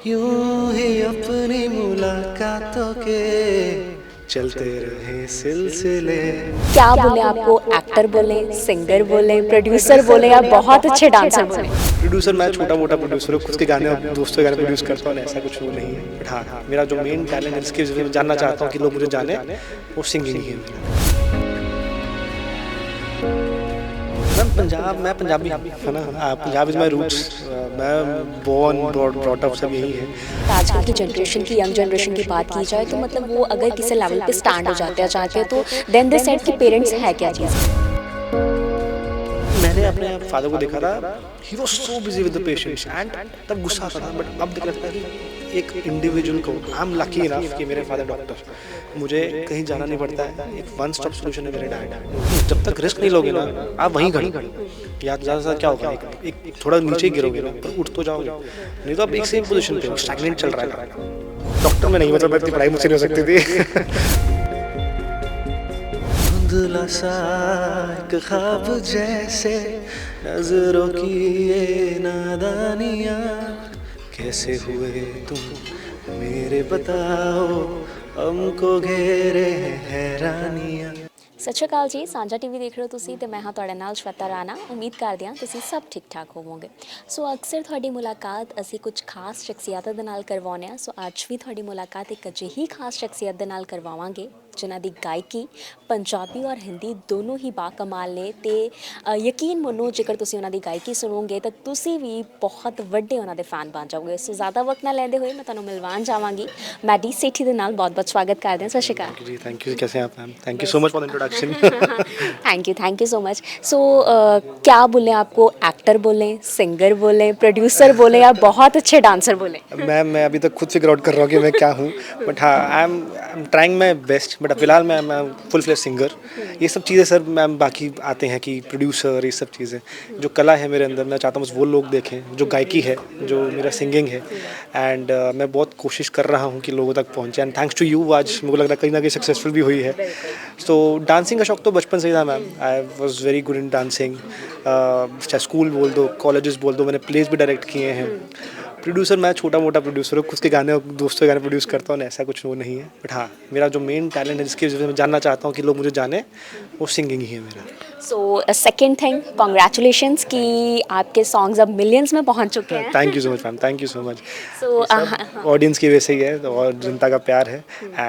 यूं ही अपनी मुलाकातों के चलते रहे सिलसिले। क्या बोले आपको, एक्टर बोले, सिंगर बोले, प्रोड्यूसर बोले या बहुत अच्छे डांसर बोले? प्रोड्यूसर मैं छोटा मोटा प्रोड्यूसर हूँ, खुद के गाने और दोस्तों के गाने प्रोड्यूस करता हूँ, ऐसा कुछ वो नहीं है। बट हाँ, मेरा जो मेन टैलेंट है जिसके वजह से मैं जानना चाहता हूँ कि लोग मुझे जाने, वो सिंगिंग ही है मेरा। मैं पंजाबी है ना, पंजाब इज़ माई रूट्स। मैं बोर्न ब्रॉट अप सब यही है। आजकल की जनरेशन की, यंग जनरेशन की बात की जाए तो मतलब वो अगर किसी लेवल पे स्टैंड हो जाते हैं चाहते हैं तो देन दे सेड कि पेरेंट्स है क्या चीज़। मैंने अपने फादर को देखा था, he was so busy with the patients and तब गुस्सा आता था। बट अब दिख रहा था कि एक इंडिविजुअल को, आई एम लकी इनफ कि मेरे फादर डॉक्टर, मुझे कहीं जाना नहीं पड़ता है, एक वन स्टॉप सोल्यूशन है मेरे डाइट। जब तक रिस्क नहीं लोगे ना, आप वहीं खड़े या ज़्यादा से क्या होगा, एक थोड़ा नीचे गिरोगे ना, पर उठ तो जाओगे, नहीं तो आप एक सेम पोजीशन पे स्टैग्नेंट चल रहा है। डॉक्टर में नहीं, मतलब इतनी पढ़ाई मुझसे नहीं हो सकती थी। धुंधला सा एक ख्वाब जैसे नजरों की ये नादानियाँ, कैसे हुए तुम मेरे बताओ, हमको घेरे हैरानियाँ। ਸਤਿ ਸ਼੍ਰੀ ਅਕਾਲ ਜੀ, ਸਾਂਝਾ ਟੀਵੀ ਦੇਖ ਰਹੇ ਹੋ ਤੁਸੀਂ ਤੇ ਮੈਂ ਹਾਂ ਤੁਹਾਡੇ ਨਾਲ ਸ਼ਵੇਤਾ ਰਾਣਾ। ਉਮੀਦ ਕਰਦੇ ਹਾਂ ਤੁਸੀਂ ਸਭ ਠੀਕ ਠਾਕ ਹੋਵੋਗੇ। ਸੋ ਅਕਸਰ ਤੁਹਾਡੀ ਮੁਲਾਕਾਤ ਅਸੀਂ ਕੁਝ ਖਾਸ ਸ਼ਖਸੀਅਤਾਂ ਦੇ ਨਾਲ ਕਰਵਾਉਂਦੇ ਹਾਂ। ਸੋ ਅੱਜ ਵੀ ਤੁਹਾਡੀ ਮੁਲਾਕਾਤ ਇੱਕ ਅਜਿਹੀ ਖਾਸ ਸ਼ਖਸੀਅਤ ਦੇ ਨਾਲ ਕਰਵਾਵਾਂਗੇ ਜਿਨ੍ਹਾਂ ਦੀ ਗਾਇਕੀ ਪੰਜਾਬੀ ਔਰ ਹਿੰਦੀ ਦੋਨੋਂ ਹੀ ਬਾਕਮਾਲ ਨੇ ਤੇ ਯਕੀਨ ਮੰਨੋ ਜੇਕਰ ਤੁਸੀਂ ਉਹਨਾਂ ਦੀ ਗਾਇਕੀ ਸੁਣੋਗੇ ਤਾਂ ਤੁਸੀਂ ਵੀ ਬਹੁਤ ਵੱਡੇ ਉਹਨਾਂ ਦੇ ਫੈਨ ਬਣ ਜਾਓਗੇ। ਸੋ ਜ਼ਿਆਦਾ ਵਕਤ ਨਾ ਲੈਂਦੇ ਹੋਏ ਮੈਂ ਤੁਹਾਨੂੰ ਮਿਲਵਾਉਣ ਜਾਵਾਂਗੀ ਮੈਡੀ ਸੇਠੀ ਦੇ ਨਾਲ। ਬਹੁਤ ਬਹੁਤ ਸਵਾਗਤ ਕਰਦੇ ਹਾਂ। ਸਤਿ ਸ਼੍ਰੀ ਅਕਾਲ जी, थैंक यू। कैसे हैं आप ma'am? Thank you so much for the introduction. Thank you so much. So क्या बोले आपको, एक्टर बोले, सिंगर बोले, प्रोड्यूसर बोले या बहुत अच्छे डांसर बोले? मैं अभी तक खुद फिगर आउट कर रहा हूँ कि मैं क्या हूँ। बट हाँ, I am trying my best. But फिलहाल मैं फुल फ्लेज सिंगर। ये सब चीज़ें सर मैम बाकी आते हैं कि प्रोड्यूसर, ये सब चीज़ें जो कला है मेरे अंदर, मैं चाहता हूँ बस वो लोग देखें, जो गायकी है, जो मेरा सिंगिंग है। एंड मैं बहुत कोशिश कर रहा हूँ कि लोगों तक पहुँचे। एंड थैंक्स टू यू, आज मुझे लग रहा है कहीं ना कहीं सक्सेसफुल भी हुई है। तो डांसिंग का शौक तो बचपन से ही था ma'am. I was very good in dancing. चाहे स्कूल बोल दो, कॉलेजेस बोल दो, मैंने प्लेस भी डायरेक्ट किए हैं। प्रोड्यूसर मैं छोटा मोटा प्रोड्यूसर हूँ, खुद के गाने और दोस्तों के गाने प्रोड्यूस करता हूँ, ऐसा कुछ वो नहीं है। बट हाँ, मेरा जो मेन टैलेंट है जिसकी वजह से मैं जानना चाहता हूँ कि लोग मुझे जाने, वो सिंगिंग ही है मेरा। सो सेकेंड थिंग, कॉन्ग्रेचुलेशंस कि आपके सॉन्ग्स अब मिलियंस में पहुंच चुके हैं। Thank you so much ma'am, thank you so much. So audience की वजह से ही है तो, और जनता का प्यार है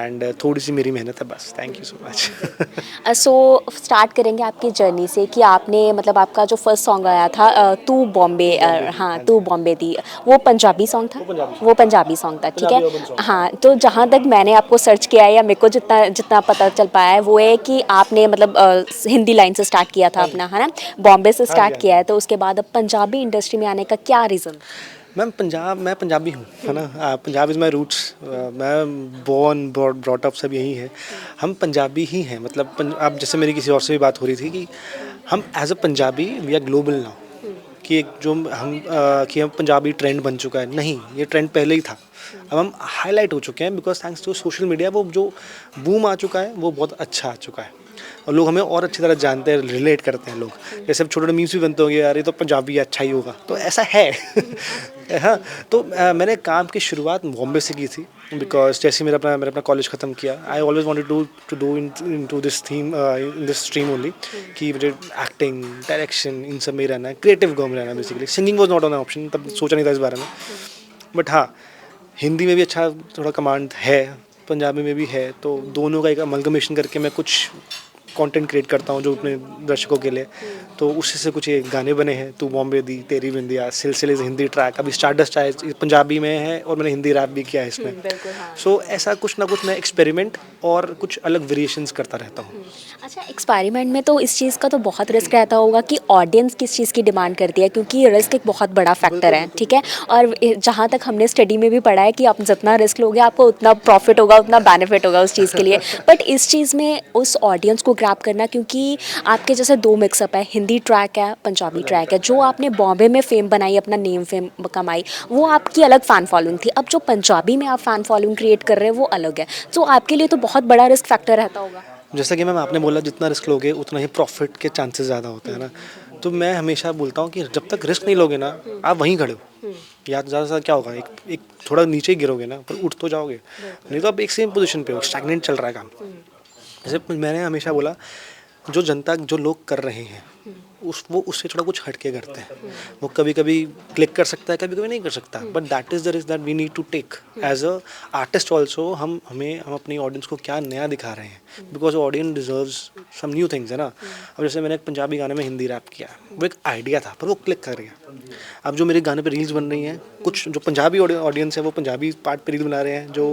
एंड थोड़ी सी मेरी मेहनत है बस। Thank you so much. So start करेंगे आपकी जर्नी से कि आपने मतलब आपका जो फर्स्ट सॉन्ग आया था तू बॉम्बे, हाँ तू बॉम्बे थी, वो पंजाबी सॉन्ग था? वो पंजाबी सॉन्ग था, ठीक है। हाँ, तो जहाँ तक मैंने आपको सर्च किया है या मेरे को जितना जितना पता चल पाया है वो है कि आपने मतलब हिंदी लाइन से स्टार्ट किया था अपना, है ना, बॉम्बे से स्टार्ट किया है, तो उसके बाद अब पंजाबी इंडस्ट्री में आने का क्या रीज़न? मैम मैं पंजाबी हूँ, है ना, पंजाब इज़ माई रूट्स। मैं बोर्न ब्रॉट अप सब यही है। हम पंजाबी ही हैं। मतलब अब जैसे मेरी किसी और से भी बात हो रही थी कि हम as a Punjabi we are global now, कि एक जो हम पंजाबी ट्रेंड बन चुका है, नहीं, ये ट्रेंड पहले ही था। अब हम हाईलाइट हो चुके हैं because thanks to social media. वो जो बूम आ चुका है वो बहुत अच्छा आ चुका है और लोग हमें और अच्छी तरह जानते हैं, रिलेट करते हैं लोग। जैसे अब छोटे छोटे मीम्स भी बनते होंगे, यार ये तो पंजाबी अच्छा ही होगा, तो ऐसा है। हाँ, तो मैंने काम की शुरुआत बॉम्बे से की थी बिकॉज जैसे ही मैंने अपना कॉलेज ख़त्म किया, I always wanted to do into this theme, in this stream only, कि मुझे एक्टिंग, डायरेक्शन, इन सब में रहना है, क्रिएटिव गो में रहना है basically. Singing was not on option, तब सोचा नहीं था इस बारे में। बट हाँ, हिंदी में भी अच्छा थोड़ा कमांड है, पंजाबी में भी है, तो दोनों का एक अमलगमेशन करके मैं कुछ कंटेंट क्रिएट करता हूँ जो अपने दर्शकों के लिए। तो उससे से कुछ ये गाने बने हैं, तू बॉम्बे दी, तेरी बिंदिया, सिलसिले हिंदी ट्रैक, अभी स्टारडस्ट आया पंजाबी में है और मैंने हिंदी रैप भी किया है इसमें। सो ऐसा कुछ ना कुछ मैं एक्सपेरिमेंट और कुछ अलग वेरिएशंस करता रहता हूँ। अच्छा, एक्सपेरिमेंट में तो इस चीज़ का तो बहुत रिस्क रहता होगा कि ऑडियंस किस चीज़ की डिमांड करती है, क्योंकि रिस्क एक बहुत बड़ा फैक्टर है, ठीक है। और जहाँ तक हमने स्टडी में भी पढ़ा है कि आप जितना रिस्क लोगे आपको उतना प्रॉफिट होगा, उतना बेनिफिट होगा उस चीज़ के लिए। बट इस चीज़ में उस ऑडियंस को ग्रैब करना, क्योंकि आपके जैसे दो मिक्सअप है, हिंदी ट्रैक है, पंजाबी ट्रैक है। जो आपने बॉम्बे में फेम बनाई, अपना नेम फेम कमाई, वो आपकी अलग फ़ैन फॉलोइंग थी। अब जो पंजाबी में आप फ़ैन फॉलोइंग क्रिएट कर रहे हैं वो अलग है, तो आपके लिए तो बहुत बड़ा रिस्क फैक्टर रहता होगा। जैसा कि मैम आपने बोला, जितना रिस्क लोगे उतना ही प्रॉफिट के चांसेस ज़्यादा होते हैं ना। तो मैं हमेशा बोलता हूँ कि जब तक रिस्क नहीं लोगे ना, आप वहीं खड़े हो। या ज़्यादा से ज़्यादा क्या होगा, एक थोड़ा नीचे ही गिरोगे ना, पर उठ तो जाओगे, नहीं तो आप एक सेम पोजीशन पे हो, स्टैग्नेंट चल रहा है काम। जैसे मैंने हमेशा बोला, जो जनता जो लोग कर रहे हैं वो उससे थोड़ा कुछ हट के करते हैं। वो कभी कभी क्लिक कर सकता है, कभी कभी नहीं कर सकता, but that is the risk that we need to take as a artist also. हम अपनी ऑडियंस को क्या नया दिखा रहे हैं, because audience deserves some new things, है ना। अब जैसे मैंने एक पंजाबी गाने में हिंदी रैप किया, वो एक आइडिया था पर वो क्लिक कर गया। अब जो मेरे गाने पे रील्स बन रही हैं, कुछ जो पंजाबी ऑडियंस है वो पंजाबी पार्ट पे रील्स बना रहे हैं, जो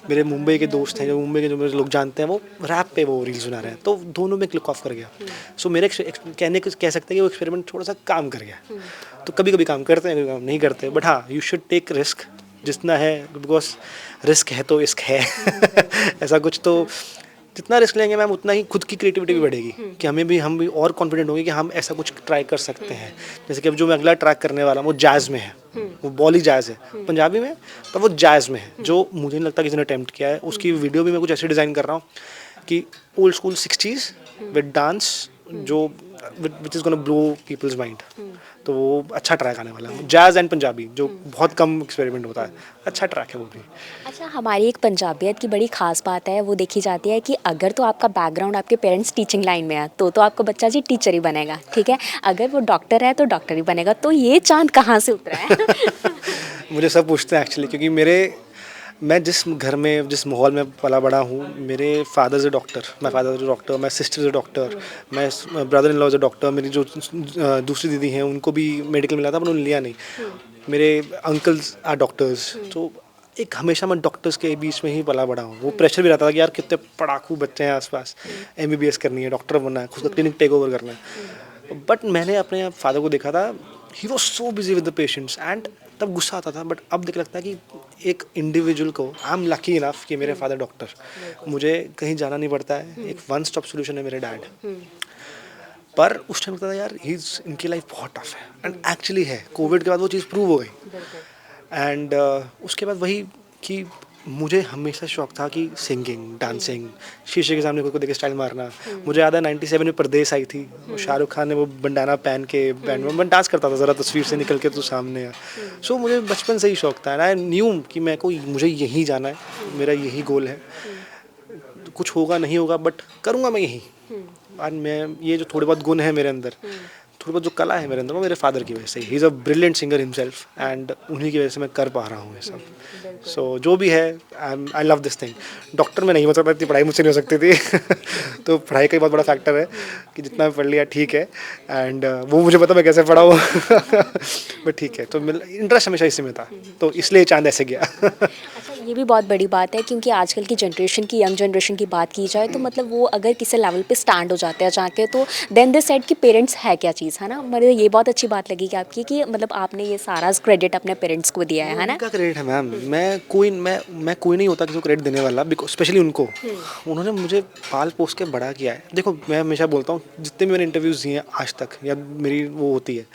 मेरे मुंबई के दोस्त हैं, जो मुंबई के जो मेरे लोग जानते हैं, वो रैप पे वो रील्स बना रहे हैं, तो दोनों में क्लिक ऑफ कर गया। सो मेरे कह सकते हैं कि वो एक्सपेरिमेंट थोड़ा सा काम कर गया। तो कभी कभी काम करते हैं, कभी काम नहीं करते, बट हाँ, यू शुड टेक रिस्क जितना है, बिकॉज रिस्क है तो इश्क है। ऐसा कुछ तो जितना रिस्क लेंगे मैम उतना ही खुद की क्रिएटिविटी भी बढ़ेगी, कि हम भी और कॉन्फिडेंट होंगे कि हम ऐसा कुछ ट्राई कर सकते हैं। जैसे कि अब जो मैं अगला ट्रैक करने वाला हूँ वो जैज़ में है, वो बॉली जैज़ है पंजाबी में, पर वो जैज़ में है, जो मुझे नहीं लगता किसी ने अटेम्प्ट किया है। उसकी वीडियो भी मैं कुछ ऐसे डिज़ाइन कर रहा हूँ कि old school 60s with dance, जो which is gonna blow people's mind. तो वो अच्छा ट्रैक आने वाला है, जैज़ एंड पंजाबी, जो बहुत कम एक्सपेरिमेंट होता है, अच्छा ट्रैक है वो भी। अच्छा, हमारी एक पंजाबियत की बड़ी ख़ास बात है, वो देखी जाती है कि अगर तो आपका बैकग्राउंड, आपके पेरेंट्स टीचिंग लाइन में है, तो आपका बच्चा जी टीचर ही बनेगा, ठीक है। अगर वो डॉक्टर है तो डॉक्टर ही बनेगा। तो ये चाँद कहाँ से उतरा है? मुझे सब पूछते हैं एक्चुअली, क्योंकि मैं जिस घर में, जिस माहौल में पला बड़ा हूँ, मेरे father is a doctor, my father is a doctor, my sister is a doctor, मैं brother in law is a doctor, मेरी जो दूसरी दीदी हैं उनको भी मेडिकल मिला था पर उन्होंने लिया नहीं, मेरे अंकल्स आर डॉक्टर्स। तो एक हमेशा मैं डॉक्टर्स के बीच में ही पला बड़ा हूँ। वो प्रेशर भी रहता था कि यार कितने पढ़ाकू बच्चे हैं आसपास, MBBS करनी है, डॉक्टर बनना है, खुद का क्लिनिक टेक ओवर करना है। बट मैंने अपने फादर को देखा था, he was so busy with the patients, and तब गुस्सा आता था, बट अब देख लगता है कि एक इंडिविजुअल को, आई एम लकी इनफ कि मेरे फादर डॉक्टर, मुझे कहीं जाना नहीं पड़ता है, एक वन स्टॉप सोल्यूशन है मेरे डैड। पर उस टाइम लगता था यार इनकी लाइफ बहुत टफ है, एंड एक्चुअली है। कोविड के बाद वो चीज़ प्रूव हो गई। एंड उसके बाद वही कि मुझे हमेशा शौक था कि सिंगिंग, डांसिंग, शीशे के सामने खुद को देख के स्टाइल मारना। मुझे याद है 97 में परदेस आई थी, शाहरुख खान ने वो बंडाना पहन के बैंड में, मैं डांस करता था, ज़रा तस्वीर से निकल के तो सामने आ। सो मुझे बचपन से ही शौक था, एंड आई न्यू कि मुझे यहीं जाना है, मेरा यही गोल है। कुछ होगा नहीं होगा, बट करूँगा मैं यही। और मैं ये जो थोड़े बहुत गुण है मेरे अंदर, थोड़ी बहुत जो कला है मेरे अंदर, वो मेरे फादर की वजह से he is a brilliant singer himself, and उन्हीं की वजह से मैं कर पा रहा हूँ ये सब। सो जो भी है, I love this thing. Doctor में नहीं हो सकता, इतनी पढ़ाई मुझसे नहीं हो सकती थी। तो पढ़ाई का ही बहुत बड़ा फैक्टर है कि जितना मैं पढ़ लिया ठीक है, एंड वो मुझे पता मैं कैसे पढ़ा हूँ। बट ठीक है, तो इंटरेस्ट हमेशा इसी में था, तो इसलिए चांद ऐसे गया। अच्छा, ये भी बहुत बड़ी बात है, क्योंकि आजकल की जनरेशन की, यंग जनरेशन की बात की जाए तो मतलब वो अगर किसी लेवल पे स्टैंड हो जाते हैं जाके, तो देन दे सेड कि पेरेंट्स है क्या चीज़, है ना। मुझे ये बहुत अच्छी बात लगी कि आपकी, कि मतलब आपने ये सारा क्रेडिट अपने पेरेंट्स को दिया है ना। उनका क्रेडिट है मैम। मैं कोई नहीं होता किसी को क्रेडिट देने वाला, बिकॉज स्पेशली उनको, उन्होंने मुझे पाल पोस के बड़ा किया है। देखो, मैं हमेशा बोलता हूँ, जितने भी मैंने इंटरव्यूज़ दिए हैं आज तक, या मेरी वो होती है,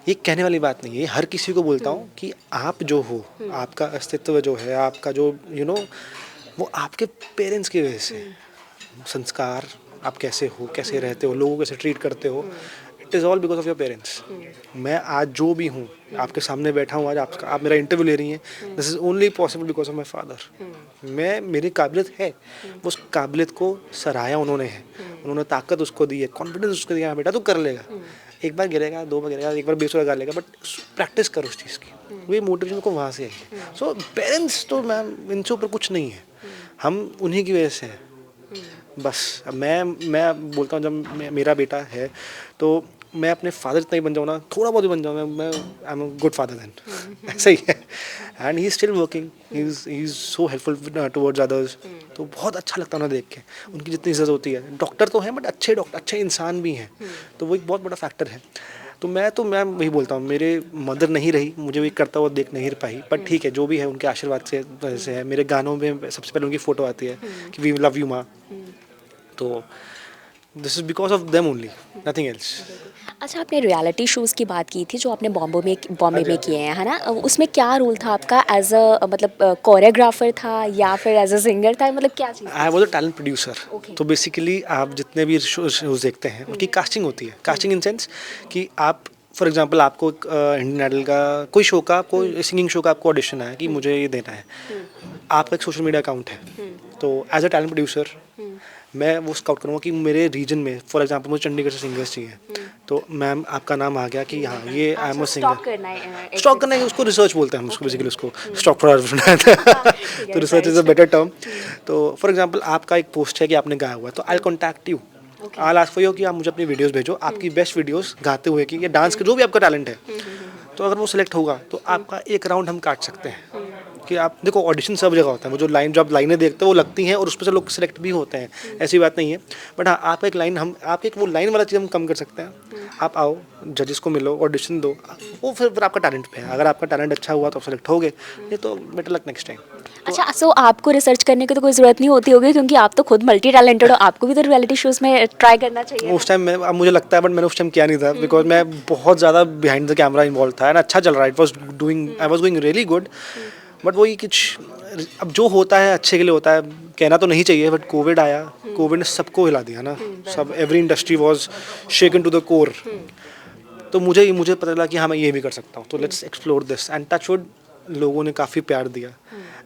ये कहने वाली बात नहीं है, हर किसी को बोलता हूँ कि आप जो हो, आपका अस्तित्व जो है, आपका जो वो आपके पेरेंट्स की वजह से। संस्कार, आप कैसे हो, कैसे रहते हो, लोगों को कैसे ट्रीट करते हो, it is all because of your parents. मैं आज जो भी हूँ, आपके सामने बैठा हूँ, आज आप मेरा इंटरव्यू ले रही हैं, this is only possible because of my father. मेरी काबिलियत है, उस काबिलियत को सराहा उन्होंने है, उन्होंने ताकत उसको दी है, कॉन्फिडेंस उसको दिया, बेटा तू कर लेगा। एक बार गिरेगा, 2 बार गिरेगा, एक बार 20 लगा लेगा, बट प्रैक्टिस करो उस चीज़ की। वही मोटिवेशन को वहाँ से आई है। सो पेरेंट्स तो मैम इनसे ऊपर कुछ नहीं है, हम उन्हीं की वजह से हैं। बस अब मैं बोलता हूँ, जब मेरा बेटा है तो मैं अपने फादर जितना ही बन जाऊँ ना, थोड़ा बहुत ही बन जाऊँ, मैं I am a good father then. ऐसा ही है। And he is still working, he is so helpful towards others. तो बहुत अच्छा लगता है उन्हें देख के, उनकी जितनी इज्जत होती है। डॉक्टर तो हैं, बट अच्छे डॉक्टर, अच्छे इंसान भी हैं, तो वो एक बहुत बड़ा फैक्टर है। तो मैं वही बोलता हूँ, मेरे मदर नहीं रही, मुझे भी करता हुआ देख नहीं पाई, पर ठीक है, जो भी है उनके आशीर्वाद से वजह से है। मेरे गानों में सबसे पहले उनकी फ़ोटो आती है कि वी लव यू माँ, तो this is because of them only, nothing else. अच्छा, आपने रियलिटी शोज़ की बात की थी जो आपने बॉम्बे में किए हैं, है ना। उसमें क्या रोल था आपका, एज अ मतलब कोरियोग्राफर था या फिर एज अ सिंगर था, मतलब क्या चीज़ I was a talent producer. Okay. तो बेसिकली आप जितने भी शोज देखते हैं, उनकी कास्टिंग होती है। कास्टिंग इन सेंस कि आप फॉर एग्जांपल आपको एक इंडियन आइडल का कोई शो का आपको सिंगिंग शो का आपको ऑडिशन आया कि मुझे ये देना है, आपका एक सोशल मीडिया अकाउंट है, तो एज अ टैलेंट प्रोड्यूसर मैं वो स्काउट करूँगा कि मेरे रीजन में फॉर एग्जांपल मुझे चंडीगढ़ से सिंगर्स चाहिए, तो मैम आपका नाम आ गया कि हाँ ये आई एम अ सिंगर, स्टॉक करना है उसको रिसर्च बोलते हैं हम उसको, बेसिकली उसको स्टॉक तो research is a better term. तो फॉर एग्जांपल आपका एक पोस्ट है कि आपने गाया हुआ है, तो eye contact you, I ask for you कि आप मुझे अपनी वीडियोस भेजो, आपकी बेस्ट वीडियोस गाते हुए कि या डांस के जो भी आपका टैलेंट है, तो अगर वो सिलेक्ट होगा तो आपका एक राउंड हम काट सकते हैं। कि आप देखो ऑडिशन सब जगह होता है, वो जो लाइन जब लाइनें देखते हैं वो लगती हैं और उसमें से लोग सिलेक्ट भी होते हैं, ऐसी बात नहीं है। बट हाँ आप एक लाइन हम आप एक वो लाइन वाला चीज़ हम कम कर सकते हैं। आप आओ जजेस को मिलो ऑडिशन दो, वो फिर आपका टैलेंट पे है, अगर आपका टैलेंट अच्छा हुआ तो आप सेलेक्ट होगे, नहीं तो बेटर लक नेक्स्ट टाइम। अच्छा, सो आपको रिसर्च करने की तो कोई ज़रूरत नहीं होती होगी क्योंकि आप तो खुद मल्टी टैलेंटेड हो, आपको भी तो रियलिटी शोज़ में ट्राई करना चाहिए। उस टाइम मैं अब मुझे लगता है बट मैंने उस टाइम किया नहीं था, बिकॉज मैं बहुत ज़्यादा बिहाइंड द कैमरा इन्वॉल्व था एंड अच्छा चल रहा है, I was doing really good. But वही कुछ अब जो होता है अच्छे के लिए होता है, कहना तो नहीं चाहिए, बट कोविड आया, कोविड ने सबको हिला दिया ना, सब every industry was shaken to the core. तो मुझे पता चला कि हाँ मैं ये भी कर सकता हूँ, तो let's explore this and touchwood लोगों ने काफ़ी प्यार दिया।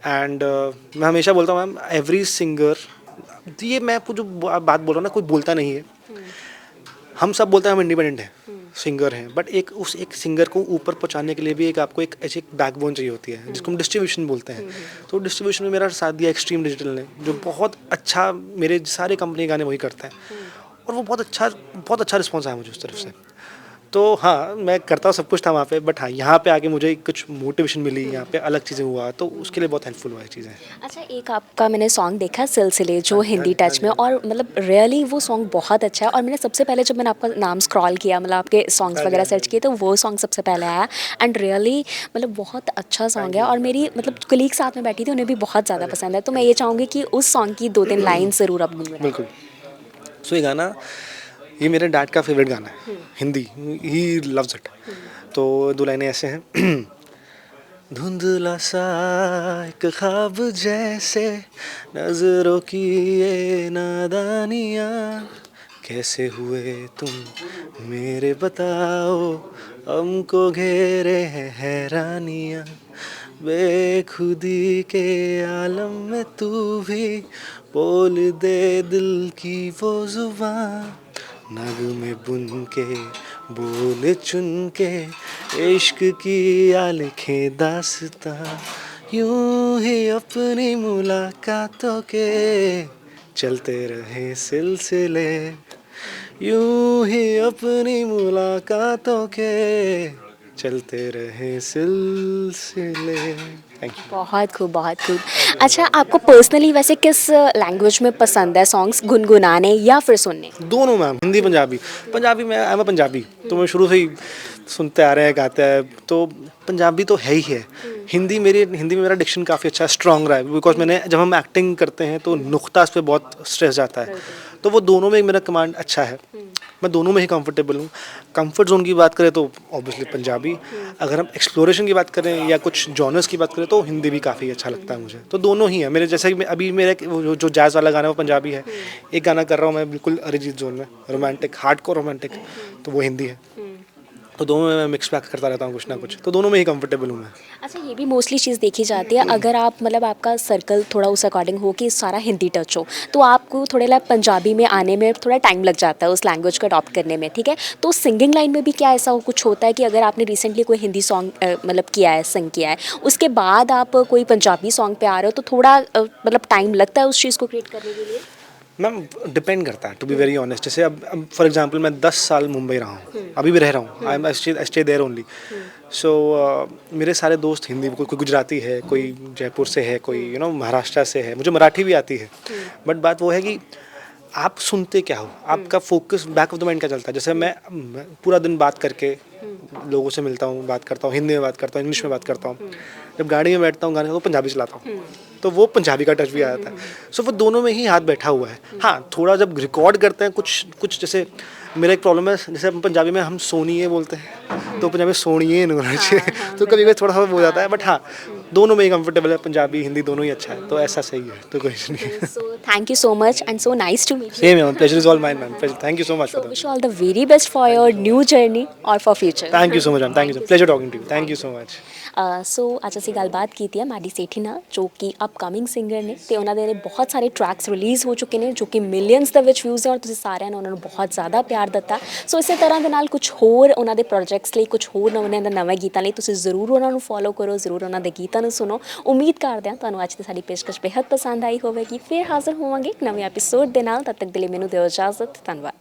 एंड मैं हमेशा बोलता हूँ मैम एवरी सिंगर, ये मैं जो बात बोल रहा हूँ ना, कोई बोलता नहीं है, हम सब बोलते हैं हम इंडिपेंडेंट हैं, सिंगर हैं, बट एक सिंगर को ऊपर पहुंचाने के लिए भी एक आपको एक ऐसी एक बैकबोन चाहिए होती है जिसको हम डिस्ट्रीब्यूशन बोलते हैं। तो डिस्ट्रीब्यूशन में मेरा साथ दिया एक्सट्रीम डिजिटल ने, जो बहुत अच्छा, मेरे सारे कंपनी गाने वही करते हैं और वो बहुत अच्छा रिस्पॉन्स आया मुझे उस तरफ से। तो हाँ मैं करता सब कुछ था वहाँ पे, बट हाँ यहाँ पे आके मुझे कुछ मोटिवेशन मिली, यहाँ पे अलग चीज़ें हुआ, तो उसके लिए बहुत हेल्पफुल हुआ ये चीज़ें। अच्छा, एक आपका मैंने सॉन्ग देखा सिलसिले, जो हिंदी टच में, और मतलब रियली वो सॉन्ग बहुत अच्छा है। और मैंने सबसे पहले जब मैंने आपका नाम स्क्रॉल किया, मतलब आपके सॉन्ग्स वगैरह सर्च किए, तो वो सॉन्ग सबसे पहले आया एंड रियली मतलब बहुत अच्छा सॉन्ग है। और मेरी मतलब कलीग साथ में बैठी थी, उन्हें भी बहुत ज़्यादा पसंद है। तो मैं ये चाहूँगी कि उस सॉन्ग की 2-3 लाइन ज़रूर आप गुनगुनाएं। बिल्कुल। सो ये गाना, ये मेरे डैड का फेवरेट गाना है, हिंदी, ही लव्स इट। तो दो लाइनें ऐसे हैं धुंधला सा एक ख्वाब जैसे नजरों की ये नादानियाँ, कैसे हुए तुम मेरे बताओ, हमको घेरे हैं हैरानियाँ, बेखुदी के आलम में तू भी बोल दे दिल की वो जुबान, नगमे बुन के बोल चुन के इश्क की आ लिखे दास्तां, यूं ही अपनी मुलाकातों के चलते रहे सिलसिले, यूं ही अपनी मुलाकातों के चलते रहे सिलसिले। Thank you. बहुत खूब, बहुत खूब। अच्छा, आपको पर्सनली वैसे किस लैंग्वेज में पसंद है सॉन्ग्स गुनगुनाने या फिर सुनने? दोनों मैम, हिंदी पंजाबी। पंजाबी में आई एम अ पंजाबी, तो मैं शुरू से ही सुनते आ रहे हैं, गाते हैं, तो पंजाबी तो है ही है। हिंदी में मेरा डिक्शन काफ़ी अच्छा स्ट्रॉन्ग रहा है, बिकॉज मैंने जब हम एक्टिंग करते हैं तो नुक्ता इस पर बहुत स्ट्रेस जाता है, तो वो दोनों में मेरा कमांड अच्छा है, मैं दोनों में ही कंफर्टेबल हूँ। कंफर्ट जोन की बात करें तो ऑब्वियसली पंजाबी, अगर हम एक्सप्लोरेशन की बात करें या कुछ जॉनर्स की बात करें तो हिंदी भी काफ़ी अच्छा लगता है मुझे। तो दोनों ही है मेरे, जैसे कि अभी मेरा जो जैज़ वाला गाना है वो पंजाबी है, एक गाना कर रहा हूँ मैं बिल्कुल अरिजीत जोन में, रोमांटिक, हार्डकोर रोमांटिक, तो वो हिंदी है। तो दोनों में मैं मिक्स बैक करता रहता हूँ कुछ ना कुछ, तो दोनों में ही कंफर्टेबल हूँ मैं। अच्छा, ये भी मोस्टली चीज़ देखी जाती है, अगर आप मतलब आपका सर्कल थोड़ा उस अकॉर्डिंग हो कि सारा हिंदी टच हो, तो आपको थोड़े लाइक पंजाबी में आने में थोड़ा टाइम लग जाता है उस लैंग्वेज को अडॉप्ट करने में, ठीक है? तो सिंगिंग लाइन में भी क्या ऐसा कुछ होता है कि अगर आपने रिसेंटली कोई हिंदी सॉन्ग मतलब किया है, सिंग किया है, उसके बाद आप कोई पंजाबी सॉन्ग पे आ रहे हो, तो थोड़ा मतलब टाइम लगता है उस चीज़ को क्रिएट करने के लिए? मैम डिपेंड करता है, टू बी वेरी ऑनेस्ट। जैसे अब फॉर एग्जांपल मैं 10 साल मुंबई रहा हूँ, अभी भी रह रहा हूँ, आई स्टे देयर ओनली। सो मेरे सारे दोस्त हिंदी, कोई गुजराती है, कोई जयपुर से है, कोई महाराष्ट्र से है, मुझे मराठी भी आती है। बट बात वो है कि आप सुनते क्या हो, आपका focus back of the mind क्या चलता है। जैसे मैं पूरा दिन बात करके लोगों से मिलता हूँ, बात करता हूँ, हिंदी में बात करता हूँ, इंग्लिश में बात करता हूँ, जब गाड़ी में बैठता हूँ गाने तो पंजाबी चलाता हूँ, तो वो पंजाबी का टच भी आ जाता है। सो वो दोनों में ही हाथ बैठा हुआ है। हाँ, थोड़ा जब रिकॉर्ड करते हैं कुछ जैसे मेरा एक प्रॉब्लम है, जैसे पंजाबी में हम सोनिए बोलते हैं, तो पंजाबी में सोनिए नहीं होना चाहिए, तो कभी कभी थोड़ा सा हो जाता है। बट हाँ, दोनों में ही कंफर्टेबल है, पंजाबी हिंदी दोनों ही अच्छा है, तो ऐसा सही है, तो कोई इशू नहीं है। So thank you so much and so nice to meet you. Same है, pleasure is all mine ma'am, thank you so much so for wish that. You all the very best for your new journey और for future. Thank you so much ma'am, thank you, pleasure talking to you, thank you so much. So ਅੱਜ ਅਸੀਂ ਗੱਲਬਾਤ ਕੀਤੀ ਹੈ ਮੈਡੀ ਸੇਠੀ ਨਾਲ, ਜੋ ਕਿ upcoming singer ਨੇ ਤੇ ਉਹਨਾਂ ਦੇ ਬਹੁਤ ਸਾਰੇ ਟਰੈਕਸ ਰਿਲੀਜ਼ ਹੋ ਚੁੱਕੇ ਨੇ ਜੋ ਕਿ ਮਿਲੀਅਨਸ ਦੇ ਵਿੱਚ ਵਿਊਜ਼ ਹੈ ਔਰ ਤੁਸੀਂ ਸਾਰਿਆਂ ਨੇ ਉਹਨਾਂ ਨੂੰ ਬਹੁਤ ਜ਼ਿਆਦਾ ਪਿਆਰ ਦਿੱਤਾ। ਸੋ ਇਸੇ ਤਰ੍ਹਾਂ ਦੇ ਨਾਲ ਕੁਝ ਹੋਰ ਉਹਨਾਂ ਦੇ ਪ੍ਰੋਜੈਕਟਸ ਲਈ, ਕੁਝ ਹੋਰ ਨਵੇਂ ਗੀਤਾਂ ਲਈ ਤੁਸੀਂ ਜ਼ਰੂਰ ਉਹਨਾਂ ਨੂੰ ਫੋਲੋ ਕਰੋ, ਜ਼ਰੂਰ ਉਹਨਾਂ ਦੇ ਗੀਤਾਂ ਨੂੰ ਸੁਣੋ। ਉਮੀਦ ਕਰਦੇ ਹਾਂ ਤੁਹਾਨੂੰ ਅੱਜ ਦੀ ਸਾਡੀ ਪੇਸ਼ਕਸ਼ ਬੇहद ਪਸੰਦ ਆਈ ਹੋਵੇਗੀ। ਫਿਰ ਹਾਜ਼ਰ ਹੋਵਾਂਗੇ ਇੱਕ ਨਵੇਂ ਐਪੀਸੋਡ ਦੇ ਨਾਲ, ਤਦ ਤੱਕ ਦੇ ਲਈ ਮੈਨੂੰ ਦਿਓ ਇਜਾਜ਼ਤ। ਧੰਨਵਾਦ।